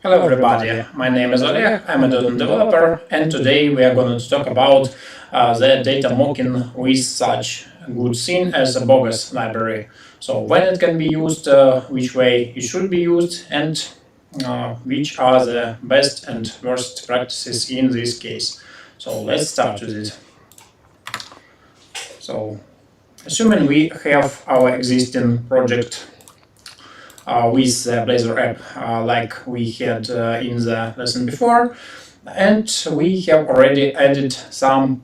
Hello everybody, my name is Oleh, I'm a .NET developer, and today we are going to talk about the data mocking with such a good thing as a Bogus library. So when it can be used, which way it should be used, and which are the best and worst practices in this case. So let's start with it. So assuming we have our existing project with the Blazor app like we had in the lesson before, and we have already added some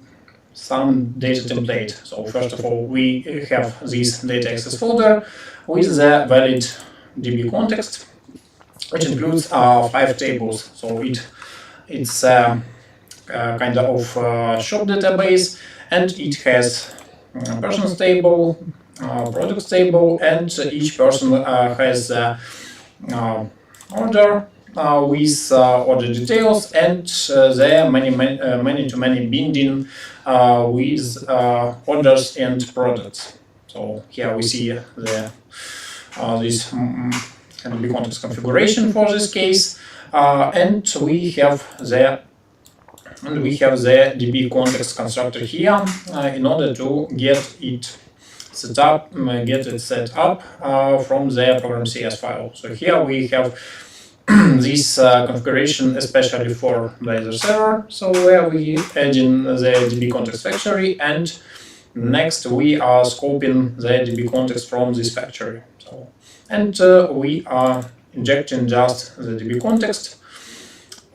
data template. So first of all, we have this data access folder with the valid DB context, which includes 5 tables. So it's kind of shop database, and it has persons table, products table, and each person has order with order details, and there are many binding with orders and products. So here we see the this can be context configuration for this case, and we have the DB context constructor here in order to get it set up from the program CS file. So here we have this configuration especially for Blazor server, so where we add in the DB context factory, and next we are scoping the DB context from this factory. So, and we are injecting just the DB context.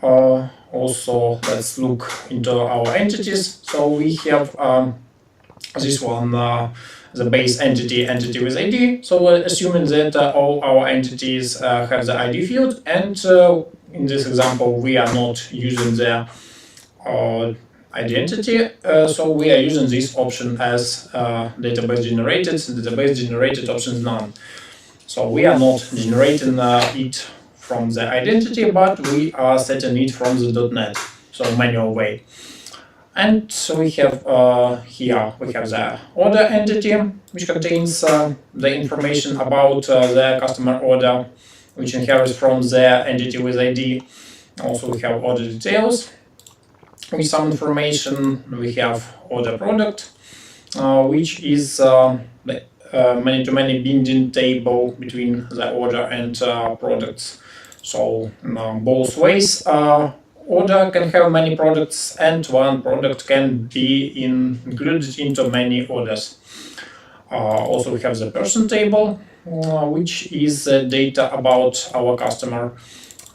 Also, let's look into our entities. So we have this one, the base entity with ID. So assuming that all our entities have the ID field, and in this example we are not using the identity, so we are using this option as database generated option none. So we are not generating it from the identity, but we are setting it from the .NET, so manual way. And so we have here we have the order entity, which contains the information about the customer order, which inherits from the entity with ID. Also we have order details with some information. We have order product, which is many-to-many binding table between the order and products. So both ways. Order can have many products, and one product can be included into many orders. Also we have the person table, which is data about our customer,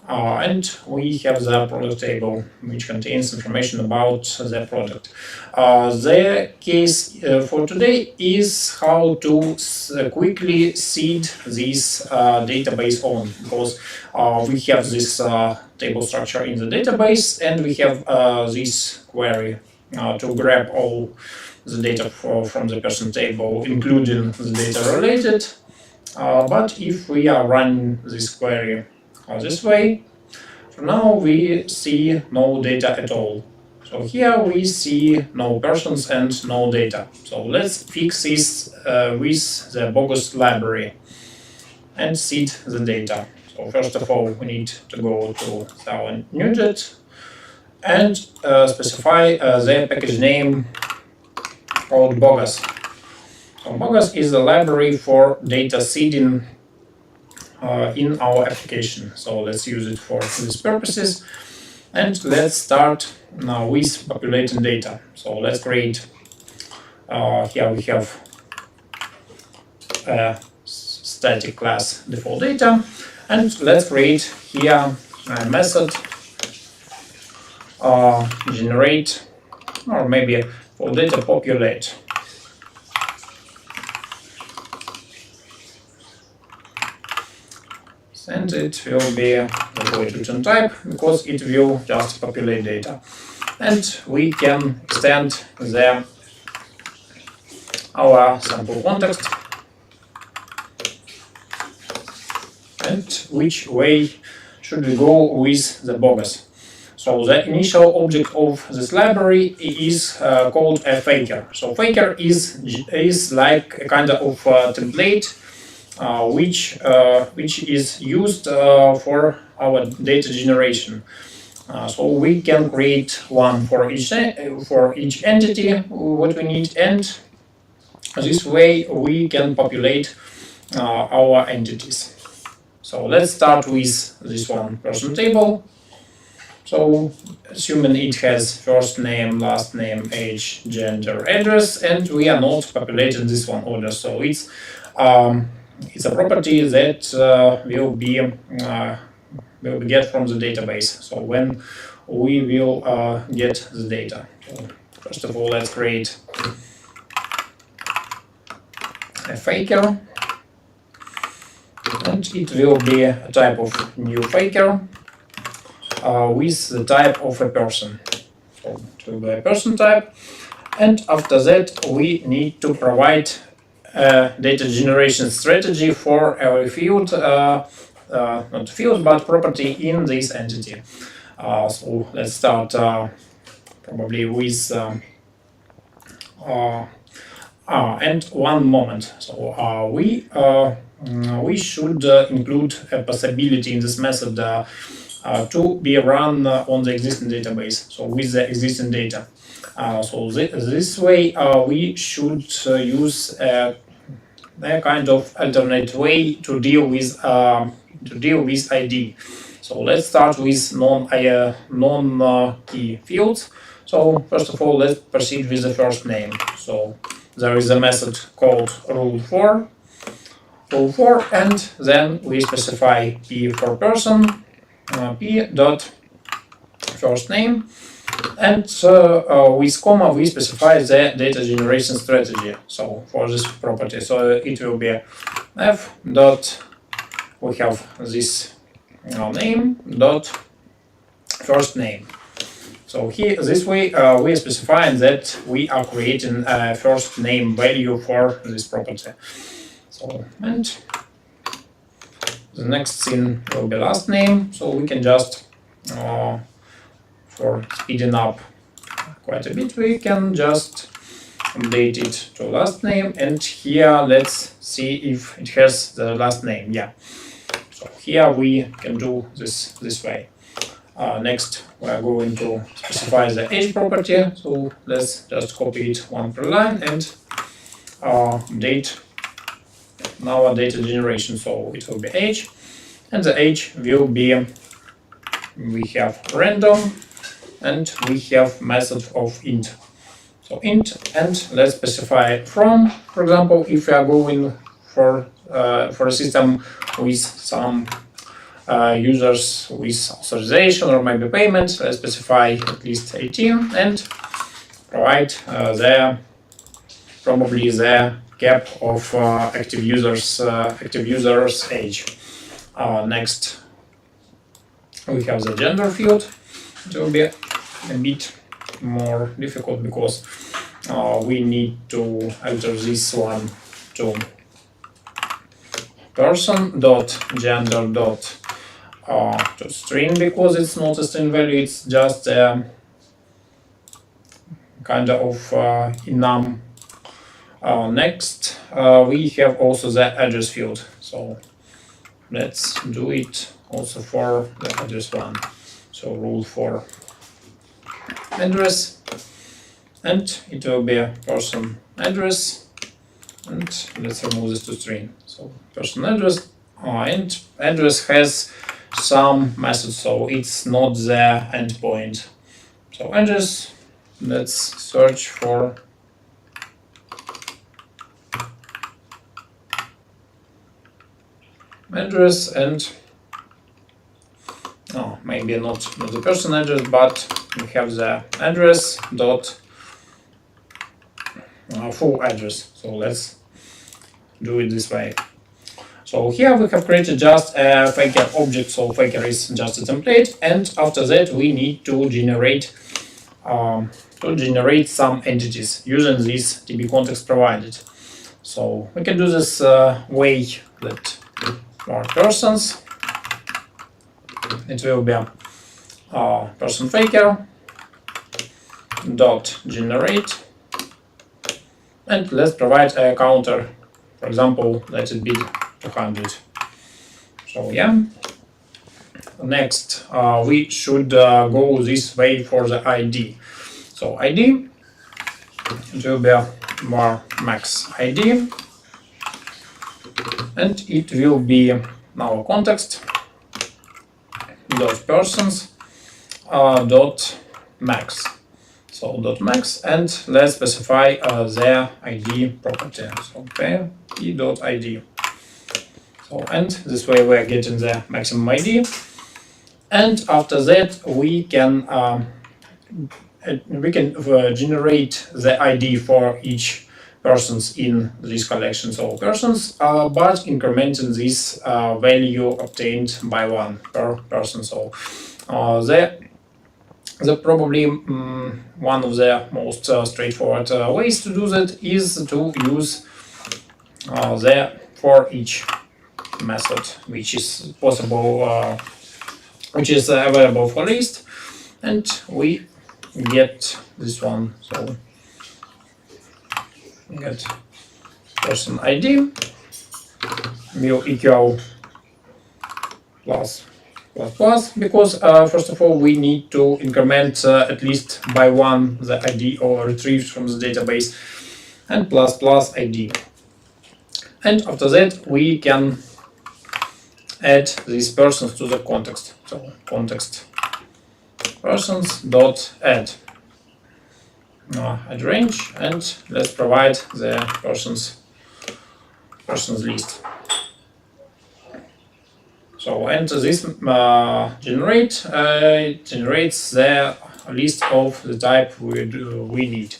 and we have the product table, which contains information about the product. The case for today is how to quickly seed this database on, because we have this table structure in the database, and we have this query to grab all the data from the person table, including the data related. But if we are running this query this way, for now we see no data at all. So here we see no persons and no data. So let's fix this with the Bogus library and seed the data. So first of all, we need to go to our NuGet and specify the package name called Bogus. So Bogus is a library for data seeding in our application. So let's use it for these purposes. And let's start now with populating data. So let's create, here we have a static class default data. And let's create here a method generate, or maybe for data populate. And it will be the void return type, because it will just populate data. And we can extend our sample context, and which way should we go with the Bogus. So the initial object of this library is called a faker. So faker is like a kind of template which is used for our data generation. So we can create one for each entity what we need, and this way we can populate our entities. So let's start with this one person table. So assuming it has first name, last name, age, gender, address, and we are not populating this one order. So it's a property that will be get from the database. So when we will get the data. So first of all, let's create a faker, and it will be a type of new faker with the type of a person. So it will be a person type, and after that we need to provide a data generation strategy for every field, not field but property in this entity. So let's start probably with and one moment. So we should include a possibility in this method to be run on the existing database, so with the existing data. So this way we should use a kind of alternate way to deal with ID. So let's start with non-key fields. So first of all, let's proceed with the first name. So there is a method called rule4, and then we specify p for person, p dot first name, and with comma we specify the data generation strategy. So for this property, so it will be f dot, we have this name dot first name. So here, this way, we are specifying that we are creating a first name value for this property. So, and the next thing will be last name. So we can just, for speeding up quite a bit, we can just update it to last name. And here, let's see if it has the last name. Yeah. So here we can do this way. Next, we are going to specify the age property. So let's just copy it one per line and update our data generation. So it will be age, and the age will be, we have random, and we have method of int. So int, and let's specify from. For example, if we are going for a system with some users with authorization or maybe payment, let's specify at least 18 and provide probably the cap of active users age. Next, we have the gender field. It will be a bit more difficult because we need to alter this one to person dot gender dot to string, because it's not a string value, it's just a kind of enum. Next, we have also the address field. So let's do it also for the address one. So rule4 address, and it will be a person address, and let's remove this to string. So person address, and address has some method, so it's not the endpoint. So address, let's search for address, and maybe not the person address, but we have the address dot full address. So let's do it this way. So here we have created just a faker object. So faker is just a template, and after that we need to generate some entities using this DB context provided. So we can do this way that for persons, it will be person faker dot generate, and let's provide a counter. For example, let it be 200. So yeah. Next, we should go this way for the ID. So ID, it will be var max ID, and it will be our context dot persons dot max. So dot max, and let's specify the ID property. So p dot ID. So and this way we are getting the maximum ID, and after that we can generate the ID for each persons in this collection. So persons, but incrementing this value obtained by one per person. So the probably one of the most straightforward ways to do that is to use the for each method, which is possible, which is available for list, and we get this one. So get person ID will equal plus plus plus, because first of all we need to increment at least by one the ID or retrieved from the database, and plus plus ID. And after that we can add these persons to the context. So context persons dot add range, and let's provide the persons list. So and this generates the list of the type we need.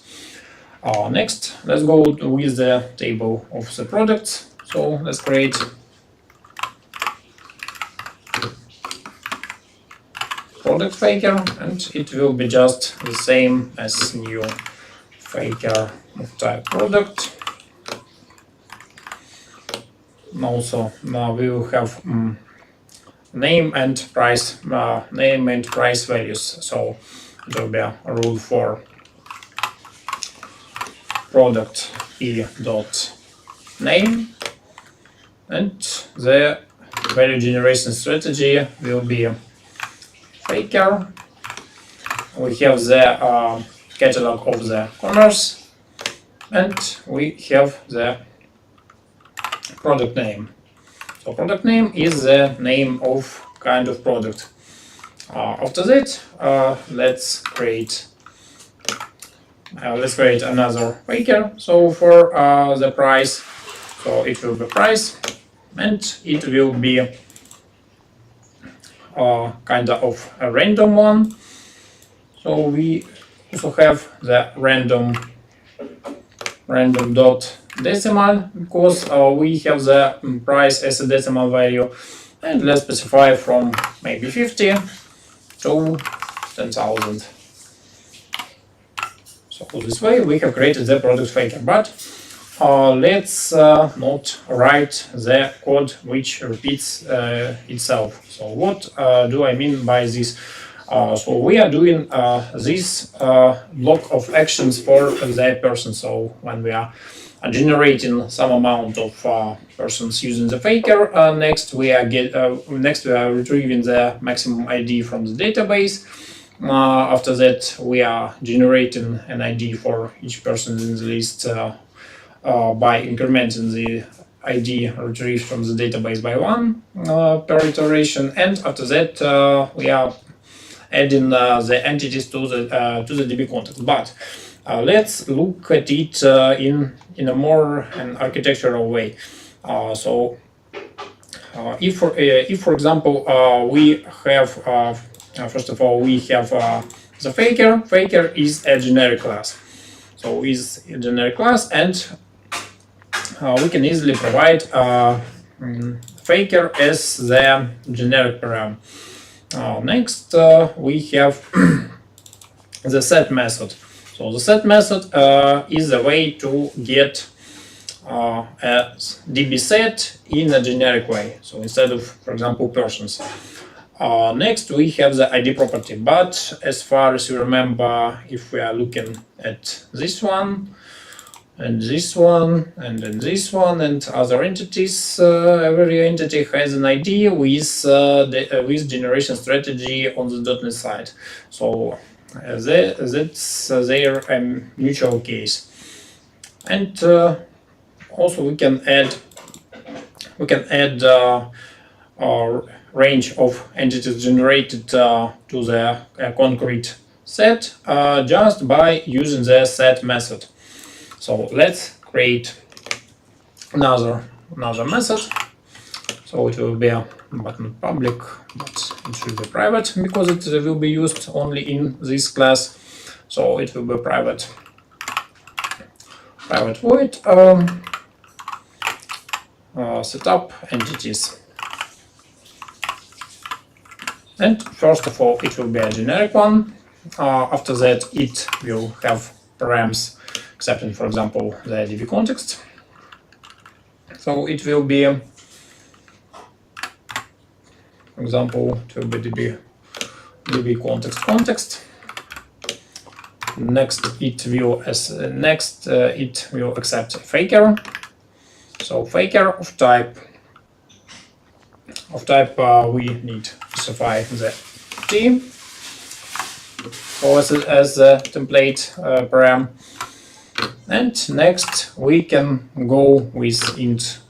Next, let's go with the table of the products. So let's create product faker, and it will be just the same as new faker of type product. And also now we will have name and price values. So it will be a rule for product e dot name, and the value generation strategy will be faker. We have the catalog of the commerce, and we have the product name. So product name is the name of kind of product. After that, let's create another faker. So for the price, so it will be price, and it will be kind of a random one. So we also have the random dot decimal, because we have the price as a decimal value, and let's specify from maybe 50 to 10,000. So this way we have created the product faker, but let's not write the code which repeats itself. So what do I mean by this? So we are doing this block of actions for the person. So when we are generating some amount of persons using the faker, next we are retrieving the maximum ID from the database. After that, we are generating an ID for each person in the list by incrementing the ID retrieved from the database by one per iteration, and after that we are adding the entities to the DB context. But let's look at it in a more architectural way. So if for example we have first of all we have the faker. Faker is a generic class. So is a generic class, and we can easily provide faker as the generic param. Next, we have the set method. So the set method is a way to get a DB set in a generic way. So instead of, for example, persons. Next, we have the ID property. But as far as you remember, if we are looking at this one, and this one, and then this one, and other entities. Every entity has an ID with generation strategy on the .NET side. So that's their mutual case. And also we can add a range of entities generated to the concrete set just by using the set method. So let's create another method. So it will be but not public, but it should be private because it will be used only in this class. So it will be private void setup entities. And first of all, it will be a generic one. After that, it will have params accepting, for example, the DB context. So it will be, for example, it will be DB context. Next, it will accept faker. So faker of type we need to specify the t as a template param. And next we can go with int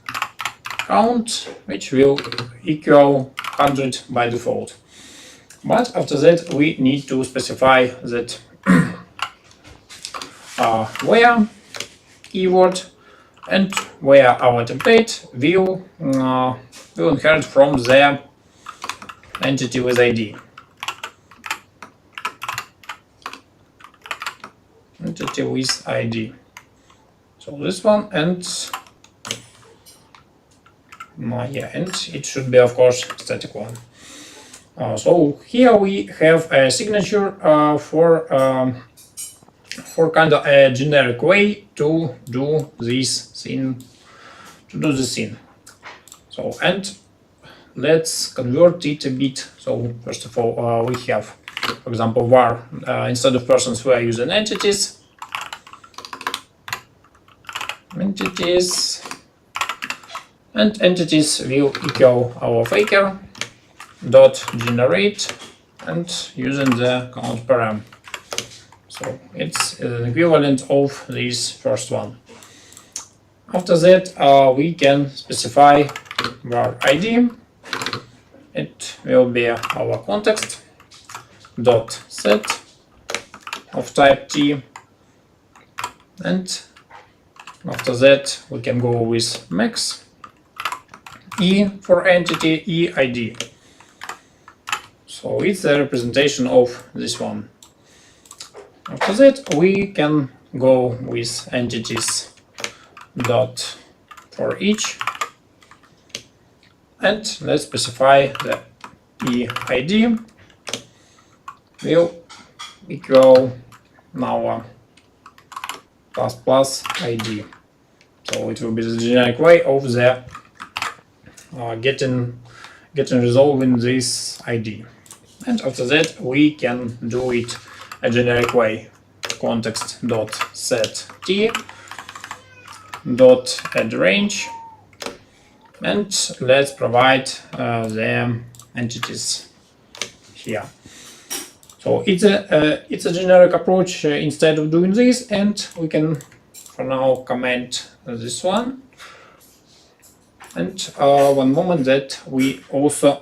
count, which will equal 100 by default. But after that we need to specify that where keyword and where our template will inherit from the entity with ID. Entity with ID. So this one, and and it should be, of course, static one. So here we have a signature for kind of a generic way to do this thing. So, and let's convert it a bit. So first of all, we have, for example, var instead of persons we are using entities, and entities will equal our faker dot generate and using the count param. So it's an equivalent of this first one. After that, we can specify var ID. It will be our context dot set of type t, and after that we can go with max e for entity eid. So it's a representation of this one. After that we can go with entities dot for each, and let's specify the eid will equal now plus id. So it will be the generic way of the getting resolving this id. And after that we can do it a generic way, context dot set t dot add range, and let's provide the entities here. So it's a generic approach instead of doing this, and we can for now comment this one. And one moment, that we also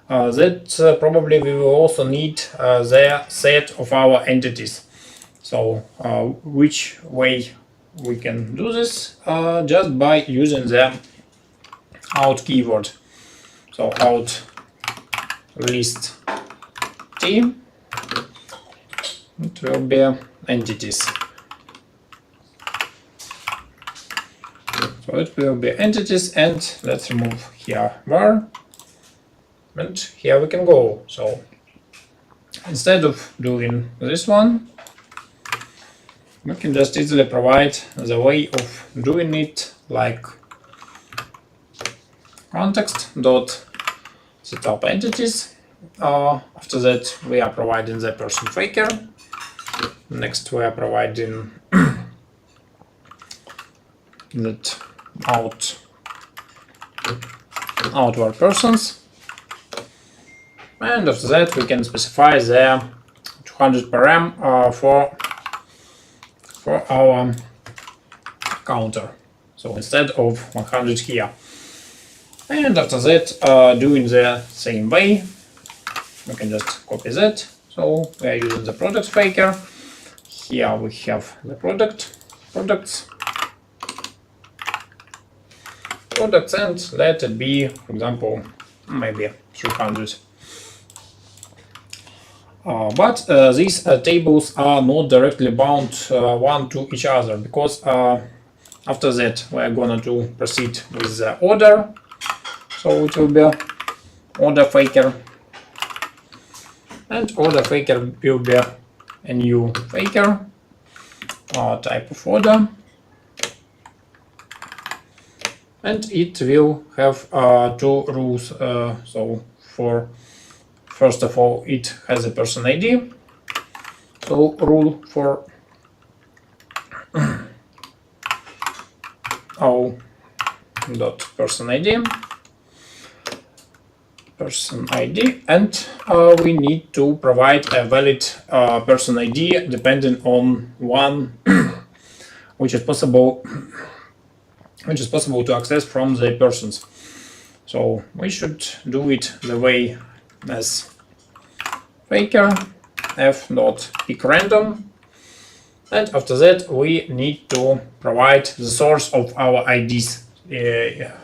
probably we will also need the set of our entities. So which way we can do this? Just by using the out keyword. So out list t, it will be entities. So it will be entities, and let's remove here var, and here we can go. So instead of doing this one, we can just easily provide the way of doing it, like context dot setup entities. After that we are providing the person faker. Next we are providing that outward persons, and after that we can specify the 200 param for our counter. So instead of 100 here. And after that, doing the same way, we can just copy that. So we are using the product faker. Here we have the products, and let it be, for example, maybe 300. But these tables are not directly bound one to each other, because after that we are going to proceed with the order. So it will be order faker, and order faker will be a new faker type of order, and it will have two rules. So for first of all, it has a person ID. So rule for o.person ID, and we need to provide a valid person ID depending on one which is possible to access from the persons. So we should do it the way as faker f.pickRandom, and after that we need to provide the source of our IDs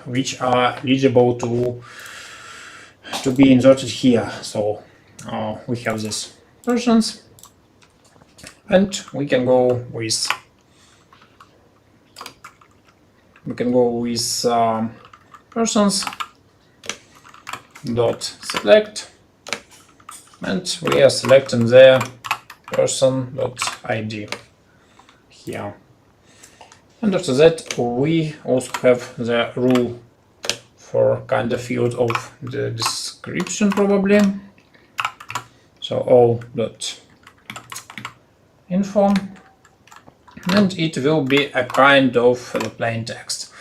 which are eligible to be inserted here. So we have this persons, and we can go with persons dot select, and we are selecting the person dot ID here. And after that we also have the rule for kind of field of the description probably. So o.info, and it will be a kind of the plain text.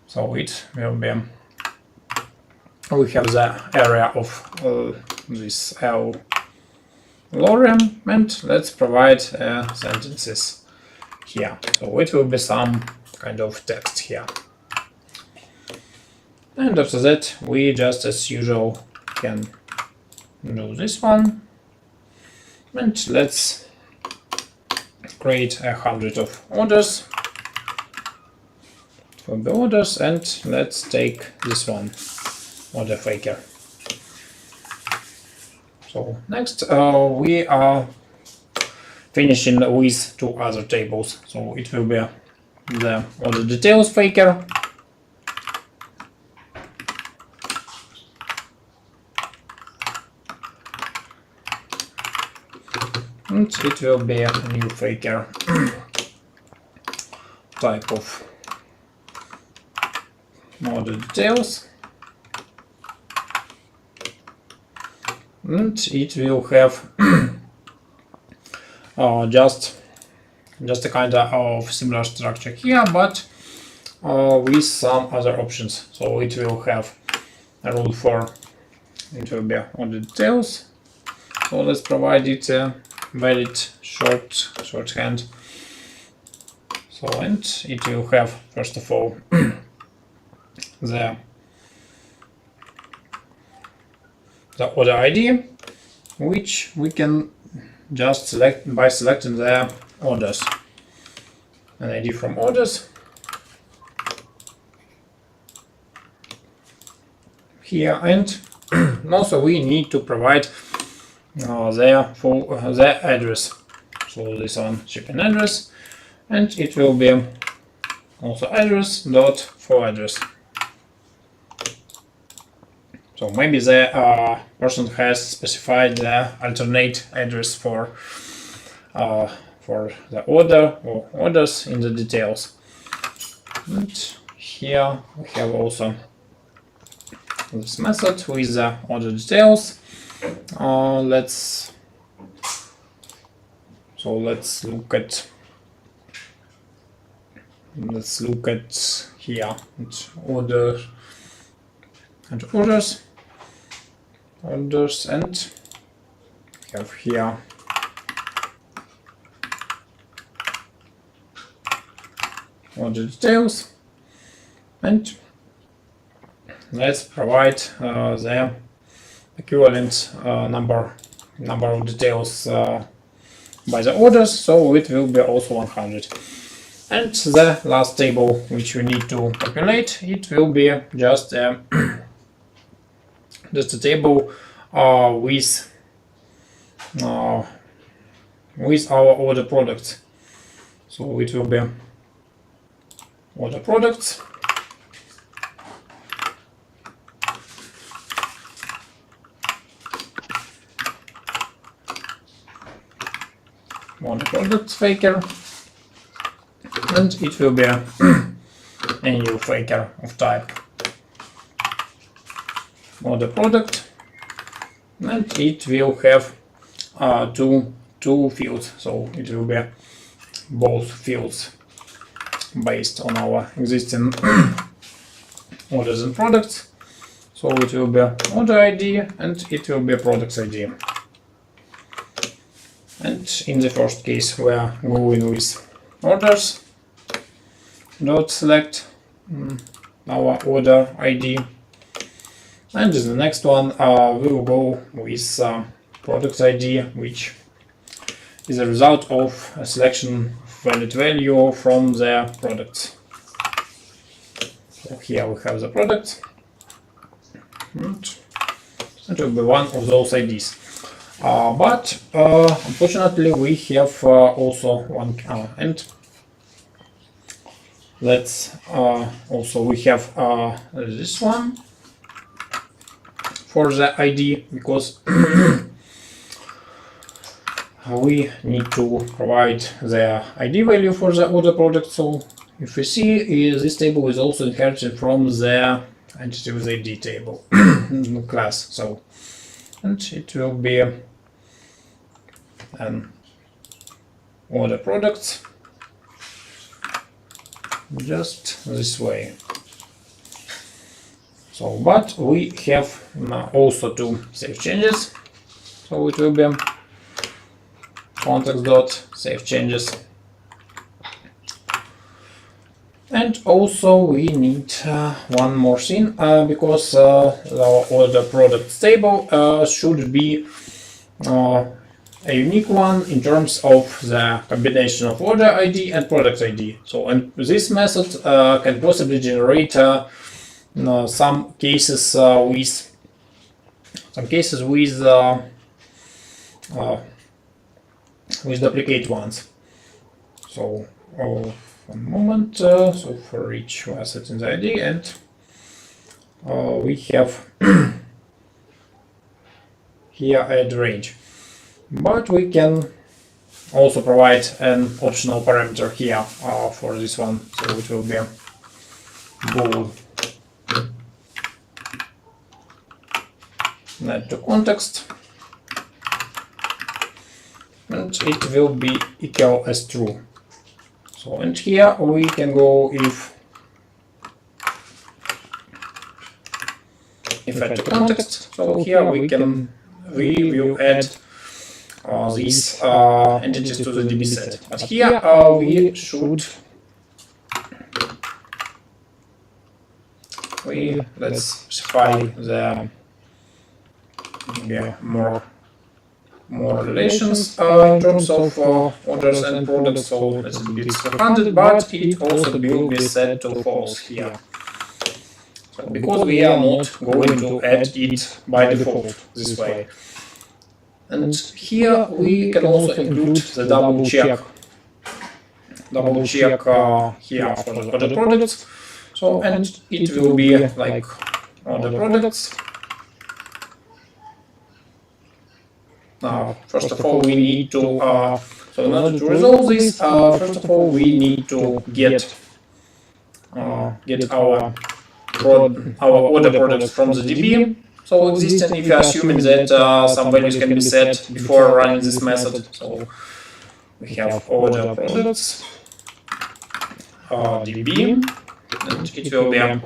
So it will be, we have the area of this lorem, and let's provide sentences here. So it will be some kind of text here. And after that we just as usual can do this one, and let's create 100 of orders for the orders, and let's take this one, order faker. So next we are finishing with two other tables. So it will be the order details faker, and it will be a new faker type of order details, and it will have just a kind of similar structure here, but with some other options. So it will have a rule for, it will be order details. So let's provide it a valid shorthand. So, and it will have first of all the order ID, which we can just select by selecting the orders, an ID from orders here, and also we need to provide the address. So this one, shipping address, and it will be also address dot for address. So maybe the person has specified the alternate address for the order or orders in the details. And here we have also this method with the order details. Let's look at let's look at here at orders, and we have here order details, and let's provide the equivalent number of details by the orders, so it will be also 100. And the last table which we need to populate, it will be just a table with our order products. So it will be order products, order products faker, and it will be a new faker of type order product, and it will have two fields, so it will be both fields based on our existing orders and products. So it will be order ID and it will be products ID. And in the first case we are going with orders dot select our order ID, and in the next one we will go with products ID, which is a result of a selection of valid value from the products. So here we have the products, and it will be one of those IDs. But unfortunately we have also one and let's also we have this one for the ID, because we need to provide the ID value for the order product. So if we see, this table is also inherited from the entity with ID table class. So, and it will be an order products just this way. So, but we have also to save changes. So it will be context dot save changes, and also we need one more thing, because our order products table should be a unique one in terms of the combination of order ID and product ID. So, and this method can possibly generate some cases with duplicate ones. So one moment, so for each we are setting the ID, and we have here add range, but we can also provide an optional parameter here for this one, so it will be bool net to context, and it will be equal as true. So, and here we can go if add to context. So here we will add these entities to the DB set. But here we should let's specify the more relations in terms of orders and products. So let's be 100, but it also will be set to false here. So because we are not going to add it by default this way. And here we can also include the double check here for the order products. So, and it will be like order products. First of all, we need to, so in order to resolve this, first of all, we need to get our order products from the DB. So existing, if you are assuming that some values can be set before running this method. So we have order products db, and it will be a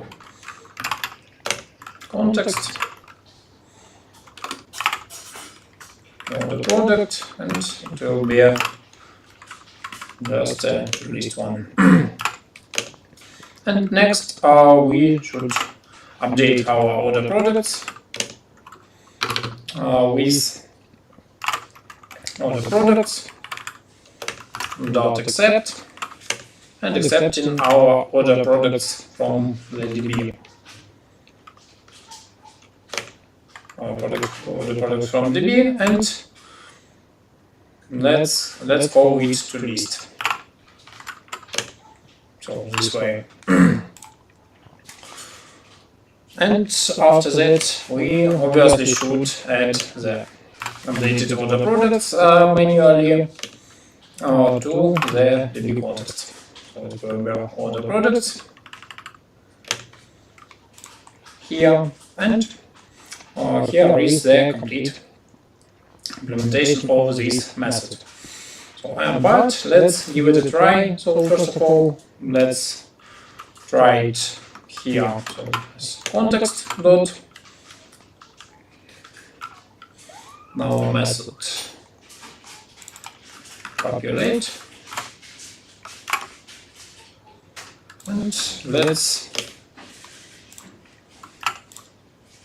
context order product, and it will be just a list one. And next we should update our order products with order products dot accept, and accepting our order products from the DB. Order products from DB, and let's call it to list. So this way. And after that, we obviously should add the updated order products manually to the DB context. So it will be order products here, and here is the complete implementation of this method. So but let's give it a try. So first of all, let's try it here. So as context dot now method populate, and let's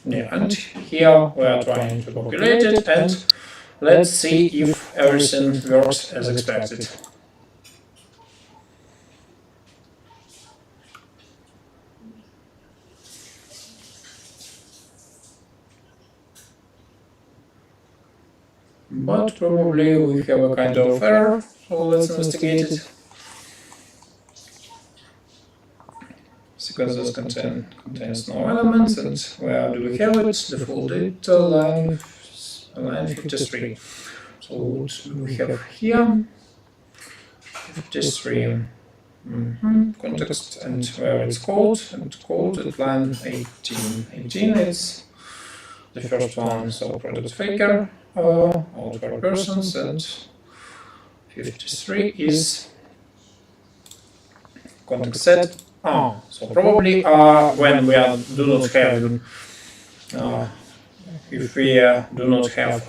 and here we are trying to populate it, and let's see if everything works as expected. But probably we have a kind of error, so let's investigate it. Because this contains no elements, and where do we have it? Default data line 53. So what do we have here? 53 context, and where it's called, and called at line 18. 18 is the first one, so product faker, all per persons, and 53 is context set. So probably when we do not have, if we do not have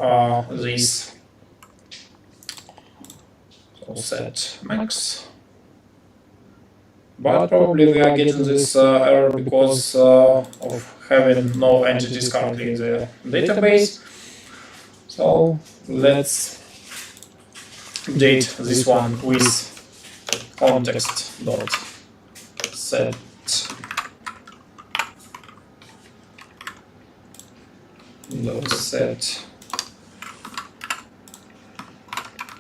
this, so set max, but probably we are getting this error because of having no entities currently in the database. So let's update this one with context dot set dot set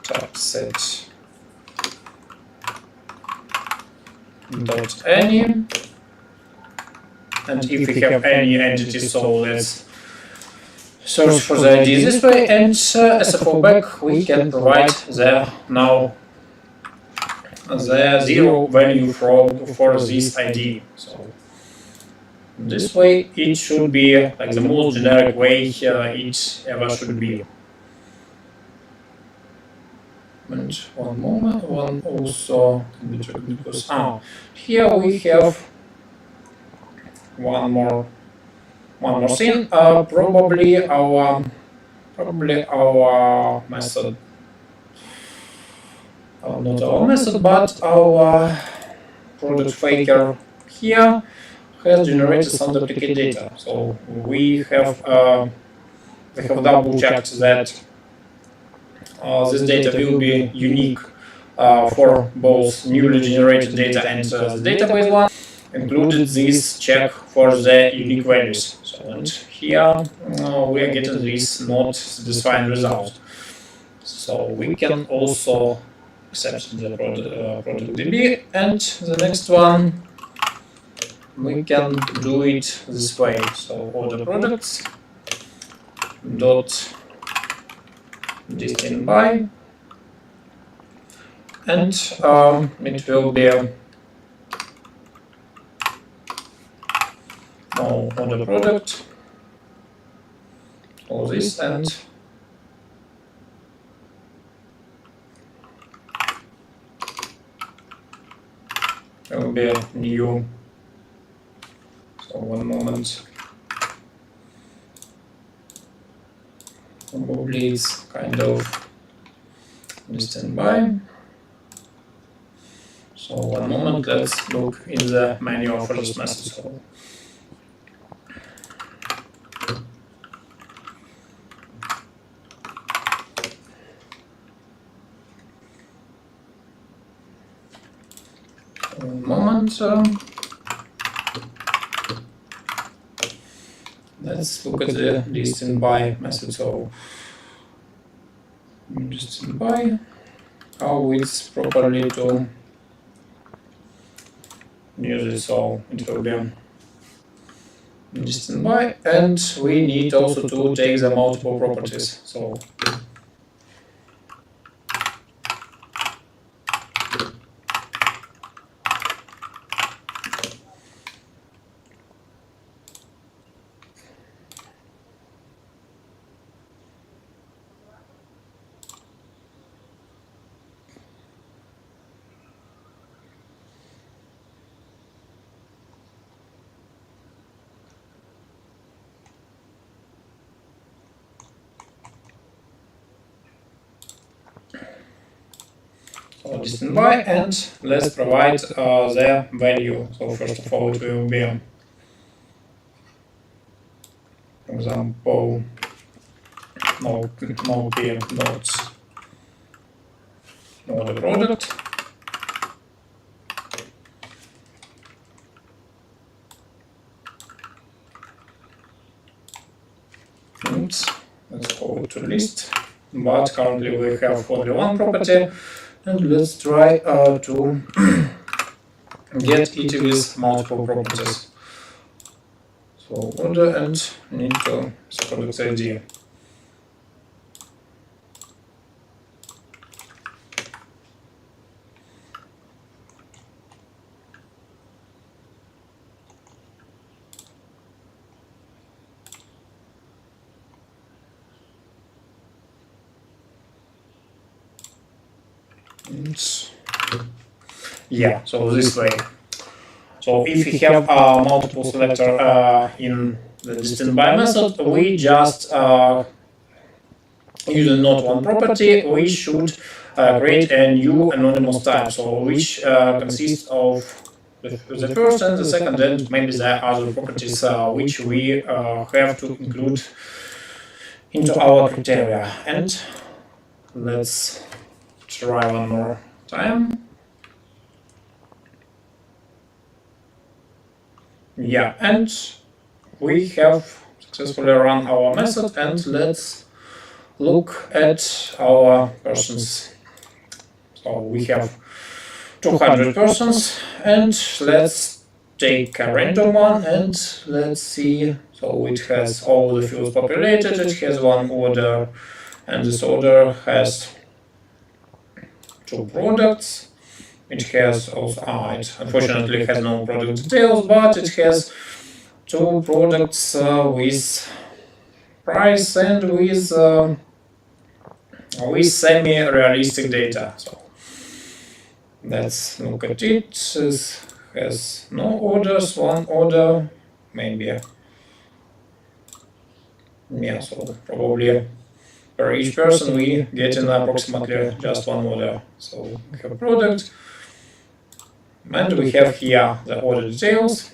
type set dot any, and if we have any entity, so let's search for the ID this way, and as a fallback we can provide the now the zero value for this ID. So this way it should be like the most generic way it ever should be. And one moment, one also can be checked because here we have one more thing. Probably our method. Not our method, but our product faker here has generated some duplicate data. So we have double checked that this data will be unique for both newly generated data and the database one. Included this check for the unique values. So and here we are getting this not satisfying result. So we can also accept the product DB, and the next one we can do it this way. So order products dot distinct by, and it will be order product, all this, and will be new. So one moment. Probably it's kind of standby. So one moment, let's look in the menu for this message. So one moment. Let's look at the standby message. So standby, how it's properly to use it. So it will be standby, and we need also to take the multiple properties. So standby, and let's provide the value. So first of all, it will be, for example, no p nodes, no the product. Oops, let's go to list. But currently we have only one property. And let's try to get it with multiple properties. So order and need to product ID. Yeah, so this way. So if you have a multiple selector in the standby method, we just using not one property, we should create a new anonymous type, so which consists of the first and the second, and maybe the other properties which we have to include into our criteria. And let's try one more time. Yeah, and we have successfully run our method, and let's look at our persons. So we have 200 persons, and let's take a random one, and let's see. So it has all the fields populated, it has one order, and this order has 2 products. It has also, it unfortunately has no product details, but it has 2 products with price and with semi-realistic data. So let's look at it. It has no orders, one order, maybe. Yeah, so probably per each person we get in approximately just one order. So we have a product, and we have here the order details.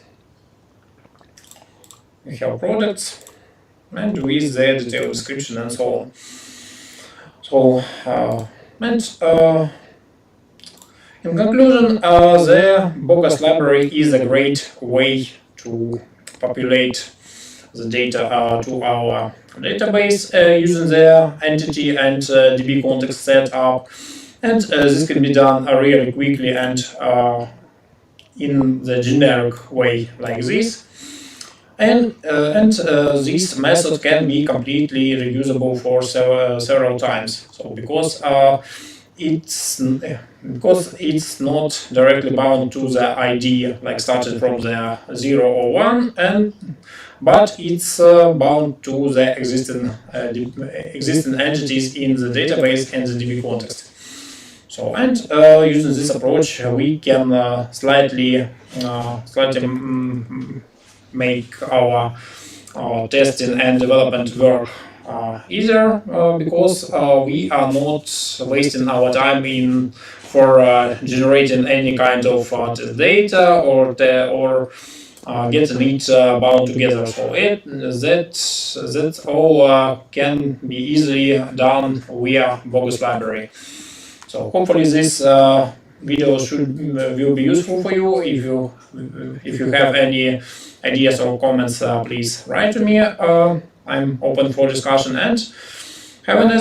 We have products, and with the detailed description and so on. So, in conclusion, the Bogus library is a great way to populate the data to our database using the entity and DB context setup, and this can be done really quickly and in the generic way like this. And this method can be completely reusable for several times. So because it's not directly bound to the ID, like started from the 0 or 1, but it's bound to the existing entities in the database and the DB context. So, and using this approach, we can slightly make our testing and development work easier, because we are not wasting our time for generating any kind of test data or getting it bound together. So that all can be easily done via Bogus library. So hopefully this video will be useful for you. If you have any ideas or comments, please write to me. I'm open for discussion, and have a nice